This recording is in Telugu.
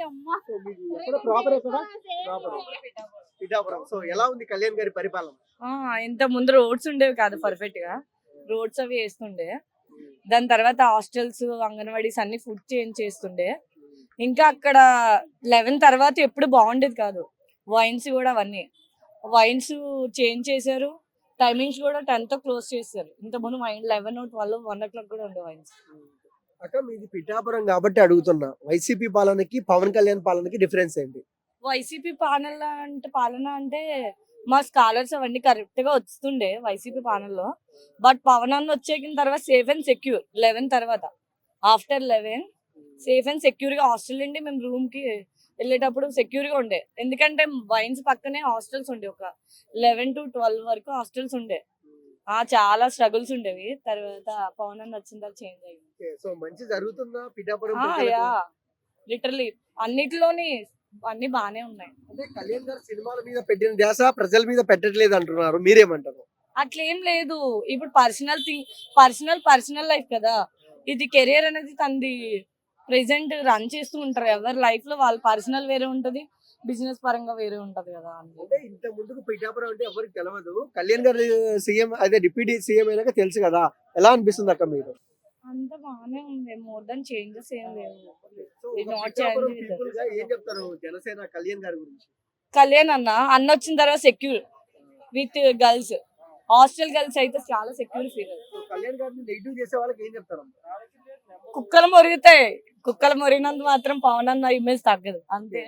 సో మీకు ఎక్కడ ప్రాపర్ ఎక్కడ ప్రాపర్ పిఠాపురం. సో ఎలా ఉంది కళ్యాణ్ గారి పరిపాలన? ఇంత ముందు రోడ్స్ ఉండేవి కాదు పర్ఫెక్ట్ గా, రోడ్స్ అవి వేస్తుండే. దాని తర్వాత హాస్టల్స్, అంగన్వాడీస్ అన్ని ఫుడ్ చేంజ్ చేస్తుండే. ఇంకా అక్కడ 11 తర్వాత ఎప్పుడు బాగుండేది కాదు. వైన్స్ కూడా అవన్నీ వైన్స్ చేంజ్ చేశారు. టైమింగ్స్ కూడా 10 తో క్లోజ్ చేశారు. ఇంత ముందు 11, 12, 1 o'clock కూడా ఉండే వైన్స్. అక్క మీది పిఠాపురం కాబట్టి అడుగుతున్నా, వైసీపీ పాలనకి పవన్ కళ్యాణ్ పాలనకి డిఫరెన్స్ ఏంటి? వైసీపీ పాలన అంటే మా స్కాలర్స్ అవన్నీ కరెక్ట్ గా వస్తుండే వైసీపీ పాలనలో. బట్ పవన్ అన్న వచ్చేకిన తర్వాత సేఫ్ అండ్ సెక్యూర్ 11 తర్వాత, ఆఫ్టర్ 11 సేఫ్ అండ్ సెక్యూర్ గా హాస్టల్ నుండి మేము రూమ్ కి వెళ్ళేటప్పుడు సెక్యూర్ గా ఉండే. ఎందుకంటే వైన్స్ పక్కనే హాస్టల్స్ ఉండే, ఒక 11 to 12 వరకు హాస్టల్స్ ఉండే. చాలా స్ట్రగుల్స్ ఉండేవి. తర్వాత పవన్ అన్న వచ్చిన తర్వాత చేంజ్ అయ్యింది. సో మంచి జరుగుతుందా పిఠాపురం? లిటరలీ అన్నిటిలోని అన్ని బానే ఉన్నాయి. అంటే కళ్యాణ్ గారు సినిమాల మీద పెట్టిన ధ్యాస ప్రజల మీద పెట్టట్లేదు అంటున్నారు, మీరేమంటారు? అట్లేం లేదు. ఇప్పుడు పర్సనల్ లైఫ్ కదా, ఇది కెరియర్ అనేది తనది. ప్రెసెంట్ రన్ చేస్తూ ఉంటారు. ఎవరి లైఫ్ లో వాళ్ళ పర్సనల్ వేరే ఉంటది, బిజినెస్ పరంగా వేరే ఉంటది కదా. అంటే ఇంత ముందుకు పిఠాపురం అంటే ఎవరికి తెలియదు, కళ్యాణ్ గారు సీఎం అదే డిప్యూటీ సీఎం అయినాక తెలుసు కదా, ఎలా అనిపిస్తుంది అక్క మీకు? అంత బానే ఉంది, మోర్ దెన్ చేంజెస్ ఏం లేవు. ఏం చెప్తారు జనసేన కళ్యాణ్ గారి గురించి? కళ్యాణ్ అన్న వచ్చిన తర్వాత secure with girls, hostel girls అయితే చాలా సెక్యూర్ ఫీల్. కళ్యాణ్ గారిని నెగిటివ్ చేసే వాళ్ళకి ఏం చెప్తారు? కుక్కలు మొరుగుతాయి, కుక్కలు మొరిగినంత మాత్రం పవన్ అన్న ఇమేజ్ తగ్గదు అంతే.